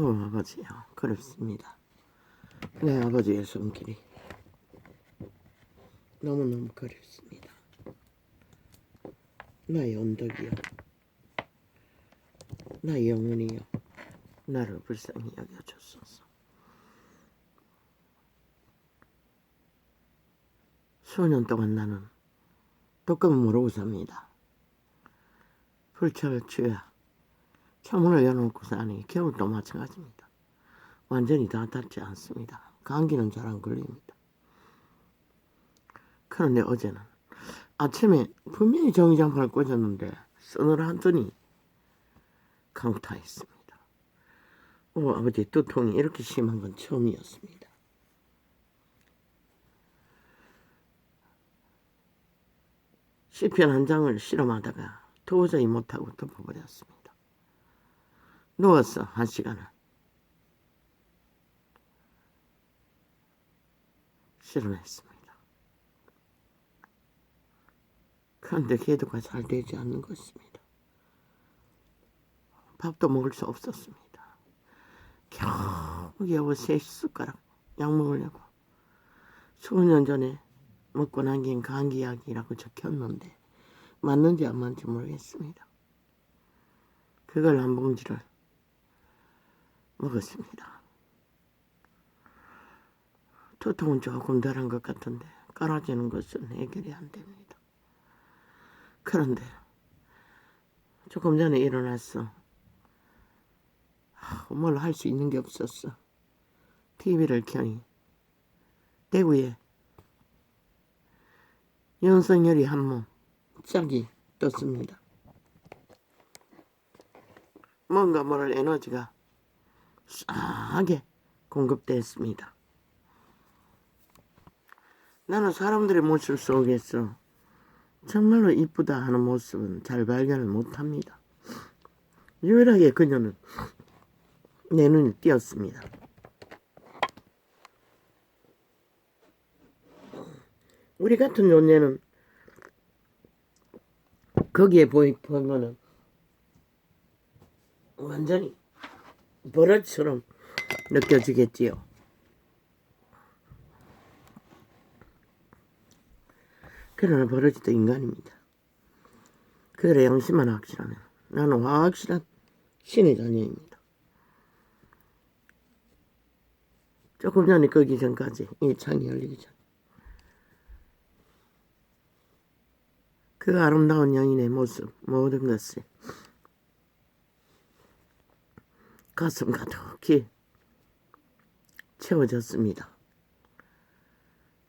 아버지요. 그렇습니다. 내 아버지의 손길이 너무너무 그립습니다. 나의 언덕이요. 나의 영혼이요. 나를 불쌍히 여겨줬소서. 수년 동안 나는 독감을 모르고 삽니다. 불철 주야. 창문을 열어놓고 사니 겨울도 마찬가지입니다. 완전히 다 닫지 않습니다. 감기는 잘 안 걸립니다. 그런데 어제는 아침에 분명히 전기장판을 꽂았는데 서늘하더니 강타했습니다. 아버지 두통이 이렇게 심한 건 처음이었습니다. 시편 한 장을 실험하다가 도저히 못하고 덮어버렸습니다. 누워서 1시간을 실험했습니다. 그런데 기도가 잘 되지 않는 것입니다. 밥도 먹을 수 없었습니다. 겨우 3숟가락 약 먹으려고 수년 전에 먹고 남긴 감기약이라고 적혔는데 맞는지 안 맞는지 모르겠습니다. 그걸 한 봉지를 먹었습니다. 두통은 조금 덜한 것 같은데 깔아지는 것은 해결이 안 됩니다. 그런데 조금 전에 일어났어. 뭘 할 수 있는 게 없었어. TV를 켜니 대구에 윤석열이 한몸 짝이 떴습니다. 뭔가 모를 에너지가 싸하게 공급됐습니다. 나는 사람들의 모습 속에서 정말로 이쁘다 하는 모습은 잘 발견을 못합니다. 유일하게 그녀는 내 눈에 띄었습니다. 우리 같은 존재는 거기에 보면은 완전히 버릇처럼 느껴지겠지요. 그러나 버릇도 인간입니다. 그들의 양심만 확실하면 나는 확실한 신의 자녀입니다. 조금 전에 끄기 전까지 이 창이 열리기 전 그 아름다운 여인의 모습 모든 것이 가슴 가득히 채워졌습니다.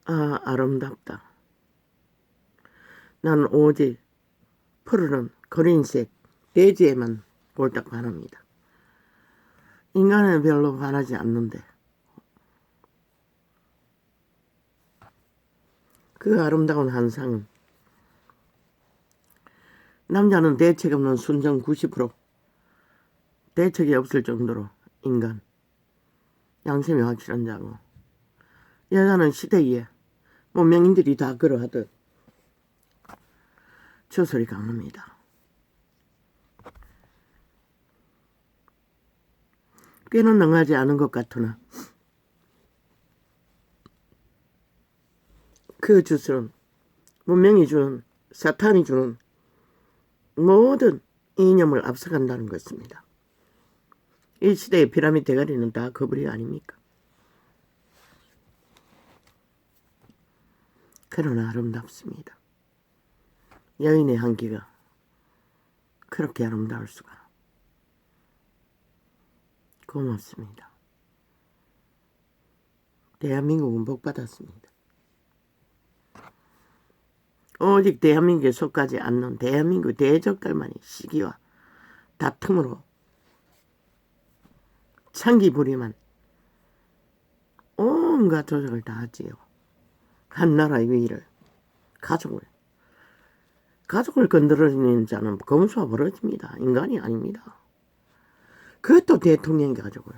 아름답다. 나는 오직 푸르른 그린색 대지에만 볼딱 반합니다. 인간은 별로 반하지 않는데 그 아름다운 한상은 남자는 대책 없는 순정 90%, 대책이 없을 정도로 인간, 양심이 확실한 자고, 여자는 시대에 명인들이 다 그러하듯 저소리 강합니다. 꽤는 능하지 않은 것 같으나 그 주술은 문명이 주는, 사탄이 주는 모든 이념을 앞서간다는 것입니다. 이 시대의 피라미드 대가리는 다 그불이 아닙니까? 그러나 아름답습니다. 여인의 향기가 그렇게 아름다울 수가. 고맙습니다. 대한민국은 복받았습니다. 오직 대한민국에 속하지 않는 대한민국 대적들만이 시기와 다툼으로 창기부리만 온갖 조작을 다 하지요. 한 나라의 위를, 가족을 건드리는 자는 검수와 벌어집니다. 인간이 아닙니다. 그것도 대통령 가족을.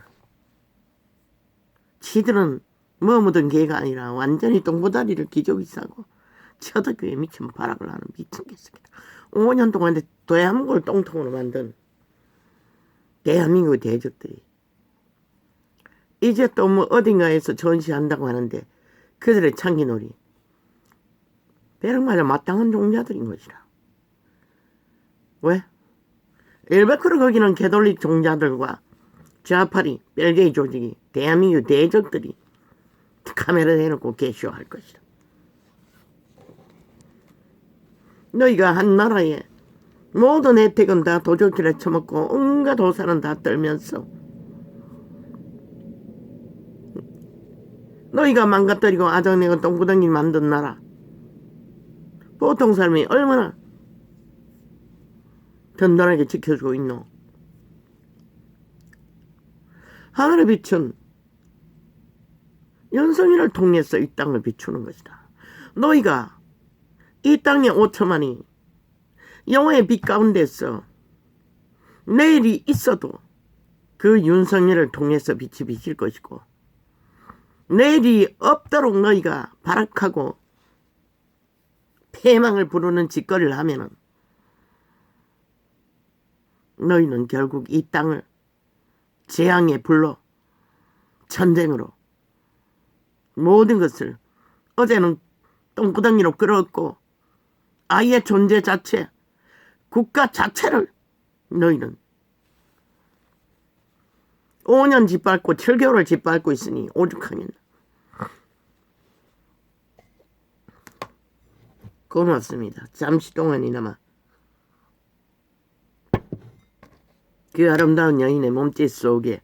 지들은 묻은 개가 아니라 완전히 똥보다리를 기저귀 싸고 쳐다귀에 미친 발악을 하는 미친 개새끼다. 5년 동안 대한민국을 똥통으로 만든 대한민국의 대적들이 이제 또 뭐 어딘가에서 전시한다고 하는데 그들의 창기놀이 배럭맞아 마땅한 종자들인 것이라. 왜? 일베크로 거기는 개돌릭 종자들과 좌파리, 벨게이 조직이 대한민국 대적들이 카메라 대놓고 개쇼할 것이다. 너희가 한 나라에 모든 혜택은 다 도적질에 처먹고 온갖 도산은 다 떨면서 너희가 망가뜨리고 아작내고 똥구덩이 만든 나라 보통 사람이 얼마나 든든하게 지켜주고 있노. 하늘의 빛은 윤석열을 통해서 이 땅을 비추는 것이다. 너희가 이 땅의 5천만이 영화의 빛 가운데서 내일이 있어도 그 윤석열을 통해서 빛이 비칠 것이고 내일이 없도록 너희가 발악하고 패망을 부르는 짓거리를 하면은 너희는 결국 이 땅을 재앙의 불로 전쟁으로 모든 것을 어제는 똥구덩이로 끌어왔고 아예 존재 자체 국가 자체를 너희는 5년 짓밟고 7개월을 짓밟고 있으니 오죽하겠나. 고맙습니다. 잠시 동안이나마 그 아름다운 여인의 몸짓 속에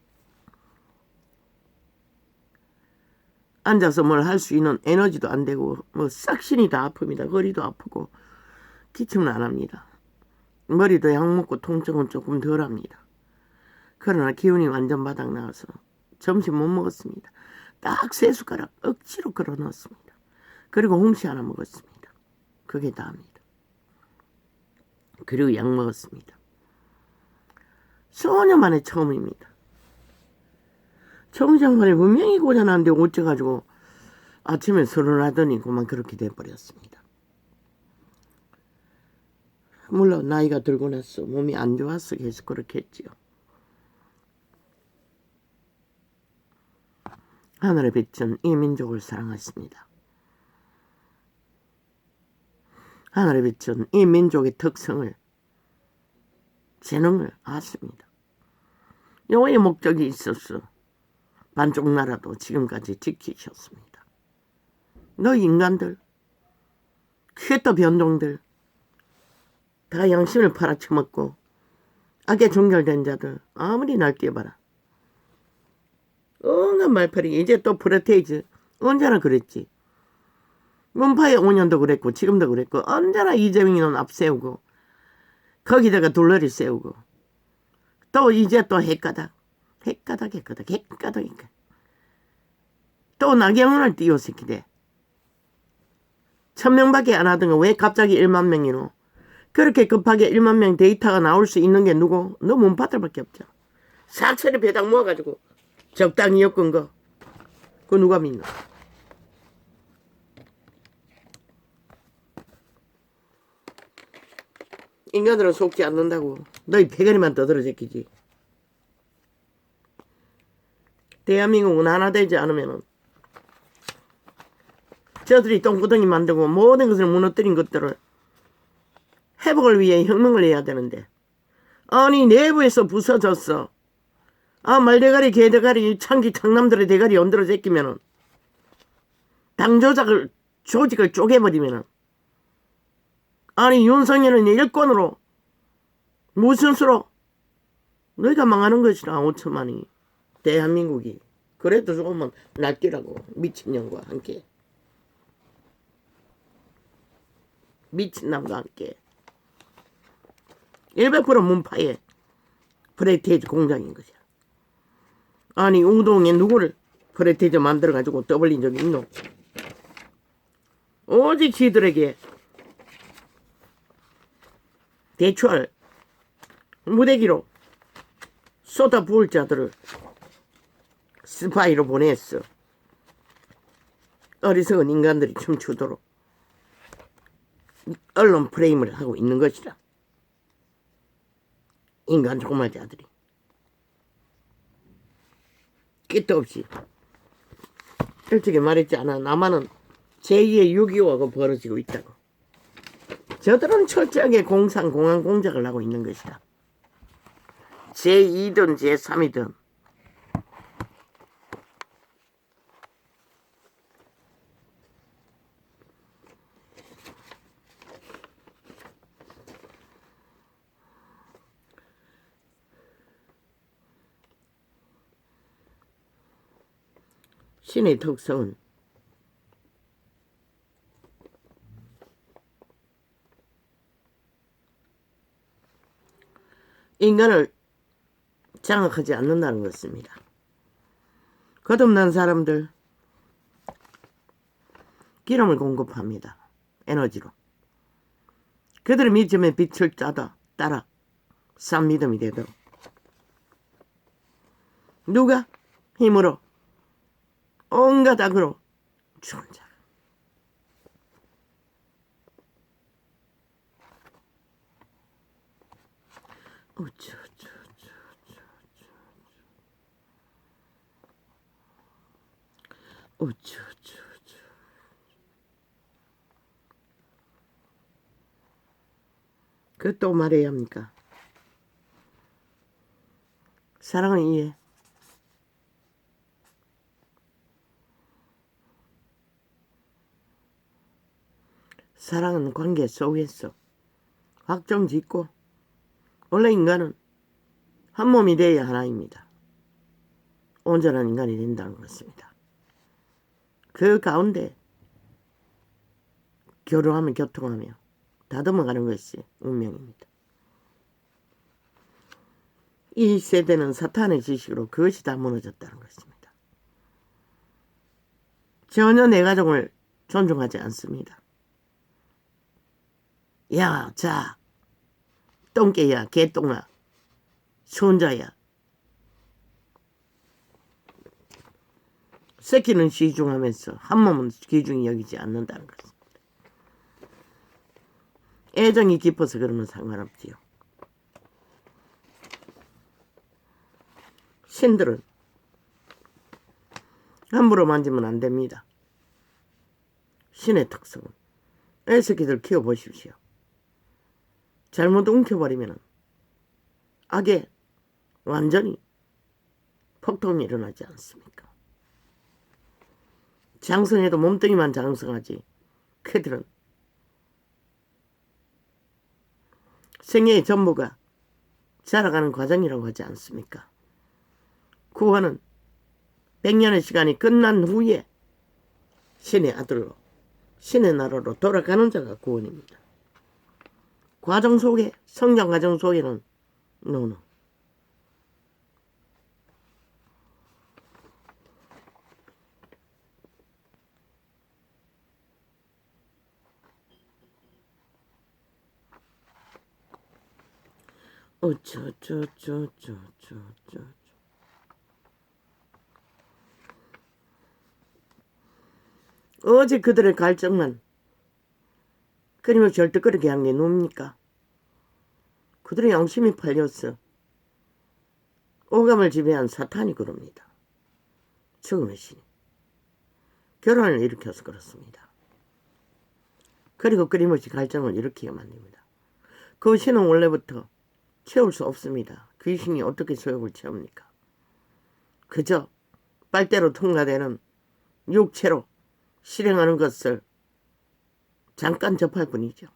앉아서 뭘 할 수 있는 에너지도 안 되고 뭐 싹신이 다 아픕니다. 허리도 아프고 기침은 안 합니다. 머리도 약 먹고 통증은 조금 덜합니다. 그러나 기운이 완전 바닥 나와서 점심 못 먹었습니다. 딱 3숟가락 억지로 걸어 넣었습니다. 그리고 홍시 하나 먹었습니다. 그게 다입니다. 그리고 약 먹었습니다. 수년 만에 처음입니다. 정장판에 분명히 고장났는데 어째가지고 아침에 서른하더니 그만 그렇게 돼버렸습니다. 물론 나이가 들고 나서 몸이 안 좋아서 계속 그렇게 했지요. 하늘의 빛은 이 민족을 사랑했습니다. 하늘의 빛은 이 민족의 특성을 재능을 아십니다. 여호와의 목적이 있었어. 반쪽 나라도 지금까지 지키셨습니다. 너 인간들, 쾌떠 변종들, 다 양심을 팔아쳐먹고 악에 종결된 자들 아무리 날뛰어봐라. 온갖 말팔이 이제 또 프레테이즈 언제나 그랬지. 문파에 5년도 그랬고 지금도 그랬고 언제나 이재명이는 앞세우고 거기다가 둘러리 세우고 또 이제 또 헷가닥 또 나경원을 띄워새끼대. 1000명밖에 안 하던 거 왜 갑자기 1만 명이노? 그렇게 급하게 1만 명 데이터가 나올 수 있는 게 누구? 너 문파들밖에 없죠. 싹쓸이 배당 모아가지고 적당히 엮은 거 그거 누가 믿노? 인간들은 속지 않는다고. 너희 패거리만 떠들어 제끼지. 대한민국은 하나 되지 않으면은 저들이 똥구덩이 만들고 모든 것을 무너뜨린 것들을 회복을 위해 혁명을 해야 되는데 아니 내부에서 부서졌어. 아 말대가리 개대가리 창기 창남들의 대가리 얹들어 제끼면은 당 조직을 쪼개버리면은 아니 윤석열은 일권으로 무슨 수로 너희가 망하는 것이라 5천만이 대한민국이. 그래도 조금만 날뛰라고 미친년과 함께 미친남과 함께 100% 문파의 프레테이즈 공장인 것이야. 아니 우동에 누구를 프레테이즈 만들어가지고 떠벌린 적이 있노? 오직 지들에게 대추할 무대기로 쏟아 부을 자들을 스파이로 보냈어. 어리석은 인간들이 춤추도록 언론 프레임을 하고 있는 것이라. 인간 종말자들이. 끝도 없이. 일찍이 말했지 않아. 남한은 제2의 6.25가 벌어지고 있다고. 저들은 철저하게 공산 공안 공작을 하고 있는 것이다. 제2든 제3이든 신의 특성은 인간을 장악하지 않는다는 것입니다. 거듭난 사람들 기름을 공급합니다. 에너지로. 그들의 믿음의 빛을 따라 싼 믿음이 되도록. 누가? 힘으로 온갖 악으로 죽은 자. 그 또 말해야 합니까? 사랑은 이해. 사랑은 관계 속에서 확정짓고 원래 인간은 한 몸이 되어야 하나입니다. 온전한 인간이 된다는 것입니다. 그 가운데 교류하며 교통하며 다듬어가는 것이 운명입니다. 이 세대는 사탄의 지식으로 그것이 다 무너졌다는 것입니다. 전혀 내 가족을 존중하지 않습니다. 야, 자, 똥개야, 개똥아, 손자야. 새끼는 귀중하면서 한 몸은 귀중히 여기지 않는다는 것입니다. 애정이 깊어서 그러면 상관없지요. 신들은 함부로 만지면 안 됩니다. 신의 특성은 애새끼들 키워보십시오. 잘못 움켜버리면 악에 완전히 폭동이 일어나지 않습니까? 장성해도 몸뚱이만 장성하지 그들은 생애의 전부가 자라가는 과정이라고 하지 않습니까? 구원은 100년의 시간이 끝난 후에 신의 아들로 신의 나라로 돌아가는 자가 구원입니다. 과정 속에 성장 과정 속에는 노노. 어제 그들의 갈증만 끊임없이 절뚝거리게 한 게 뭡니까? 그들의 양심이 팔렸어. 오감을 지배한 사탄이 그럽니다. 죽음의 신이. 결혼을 일으켜서 그렇습니다. 그리고 끊임없이 갈증을 일으키게 만듭니다. 그 신은 원래부터 채울 수 없습니다. 귀신이 어떻게 소욕을 채웁니까? 그저 빨대로 통과되는 육체로 실행하는 것을 잠깐 접할 뿐이죠.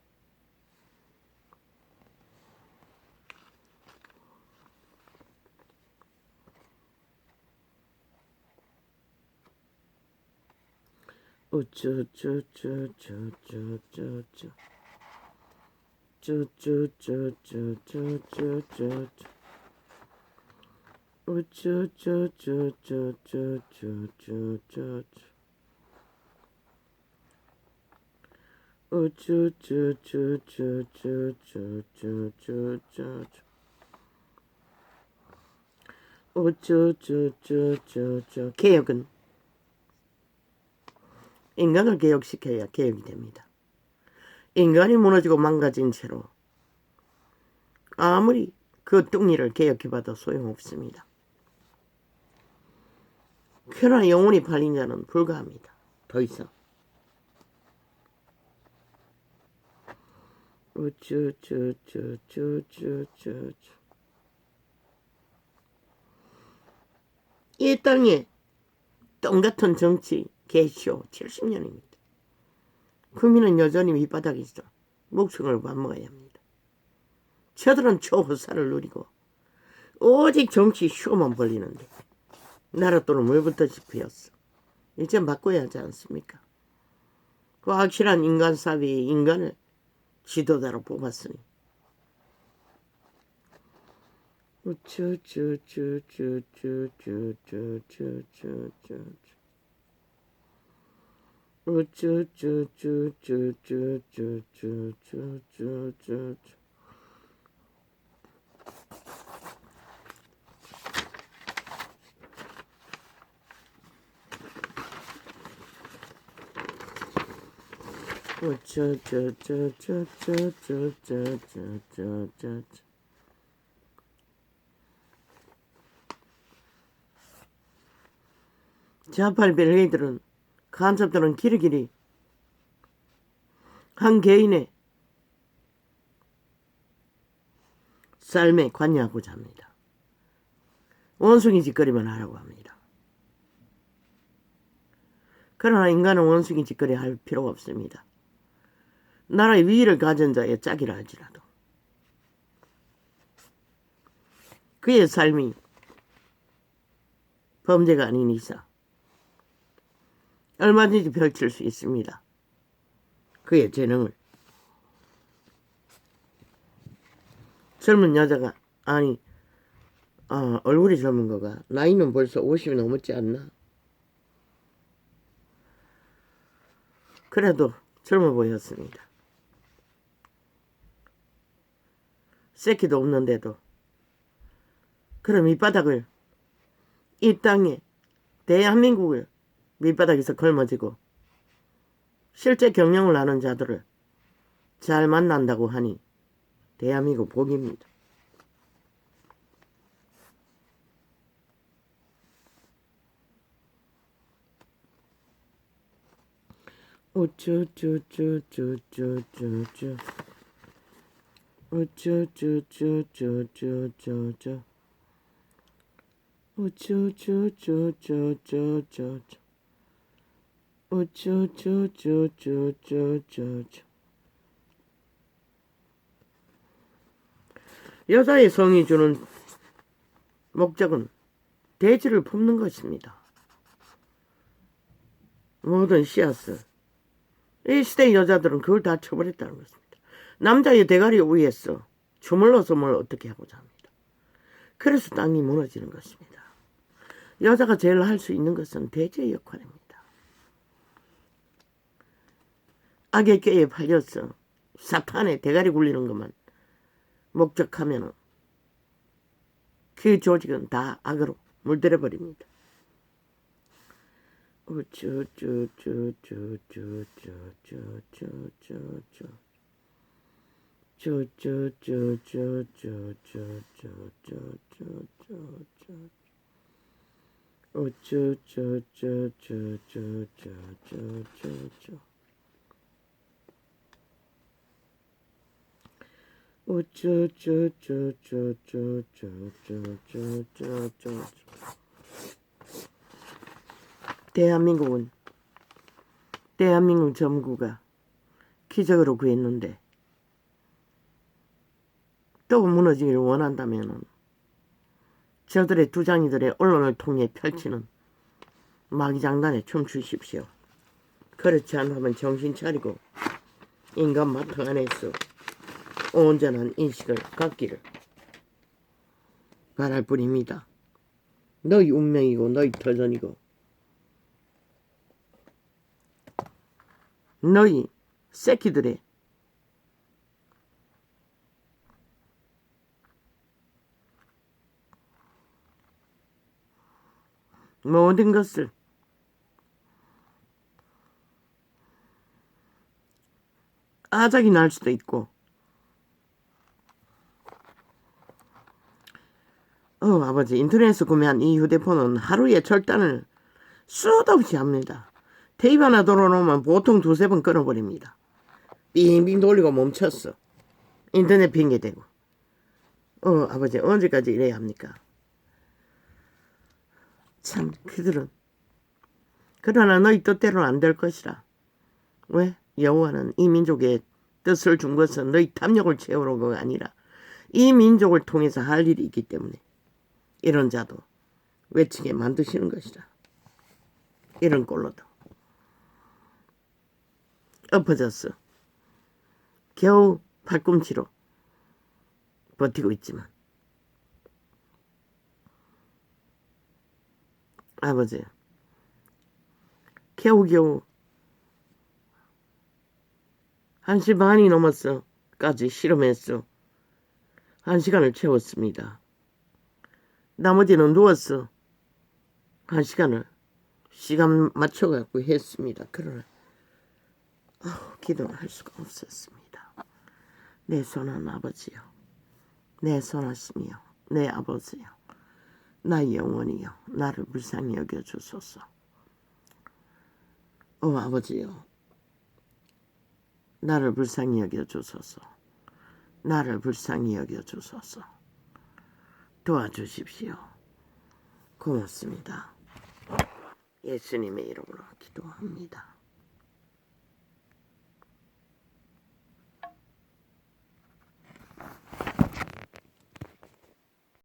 개혁은 인간을 개혁시켜야 개혁이 됩니다. 인간이 무너지고 망가진 채로 아무리 그 뚱이를 개혁해봐도 소용없습니다. 그러나 영혼이 팔린 자는 불가합니다. 더 이상. 이 땅에 똥같은 정치 개쇼 70년입니다. 국민은 여전히 밑바닥에서 목숨을 맞먹어야 합니다. 저들은 초호사를 누리고 오직 정치 쇼만 벌리는데 나라 돈은 물붓다시피 였어. 이제 바꿔야 하지 않습니까? 그 확실한 인간 사회의 인간을 지도자로 뽑았으니. 자팔 벨레이들은 간첩들은 길이길이 한 개인의 삶에 관여하고자 합니다. 원숭이 짓거리만 하라고 합니다. 그러나 인간은 원숭이 짓거리 할 필요가 없습니다. 나라의 위위를 가진 자의 짝이라 할지라도 그의 삶이 범죄가 아닌 이상 얼마든지 펼칠 수 있습니다. 그의 재능을. 젊은 여자가 얼굴이 젊은 거가 나이는 벌써 50이 넘었지 않나? 그래도 젊어 보였습니다. 새끼도 없는데도 그럼 밑바닥을 이 땅에 대한민국을 밑바닥에서 걸머지고 실제 경영을 하는 자들을 잘 만난다고 하니 대한민국 복입니다. 여자의 성이 주는 목적은 대지를 품는 것입니다. 모든 씨앗을. 이 시대의 여자들은 그걸 다 처벌했다는 것입니다. 남자의 대가리 위에서 주물러서 뭘 어떻게 하고자 합니다. 그래서 땅이 무너지는 것입니다. 여자가 제일 할 수 있는 것은 대지의 역할입니다. 악의 꾀에 팔려서 사탄의 대가리 굴리는 것만 목적하면 그 조직은 다 악으로 물들여 버립니다. 대한민국 정부가 기적으로 구했는데 또 무너지기를 원한다면 저들의 두장이들의 언론을 통해 펼치는 마귀장단에 춤추십시오. 그렇지 않으면 정신 차리고 인간 마트 안에서 온전한 인식을 갖기를 바랄 뿐입니다. 너희 운명이고 너희 터전이고 너희 새끼들의 모든 것을 아작이 날 수도 있고 아버지 인터넷에서 구매한 이 휴대폰은 하루에 절단을 수도 없이 합니다. 테이프 하나 돌아놓으면 보통 두세 번 끊어버립니다. 빙빙 돌리고 멈췄어. 인터넷 핑계대고. 아버지 언제까지 이래야 합니까? 참 그들은. 그러나 너희 뜻대로는 안 될 것이라. 왜? 여호와는 이 민족의 뜻을 준 것은 너희 탐욕을 채우려고가 아니라 이 민족을 통해서 할 일이 있기 때문에 이런 자도 외치게 만드시는 것이라. 이런 꼴로도 엎어졌어. 겨우 팔꿈치로 버티고 있지만 아버지 겨우겨우 1시 반이 넘었어 까지 실험했어. 1시간을 채웠습니다. 나머지는 누웠어. 1시간을 시간 맞춰갖고 했습니다. 그러나 기도를 할 수가 없었습니다. 내 손은 아버지요, 내 손하심이요, 내 아버지요, 나의 영혼이요, 나를 불쌍히 여겨주소서. 아버지요, 나를 불쌍히 여겨주소서. 나를 불쌍히 여겨주소서. 도와주십시오. 고맙습니다. 예수님의 이름으로 기도합니다.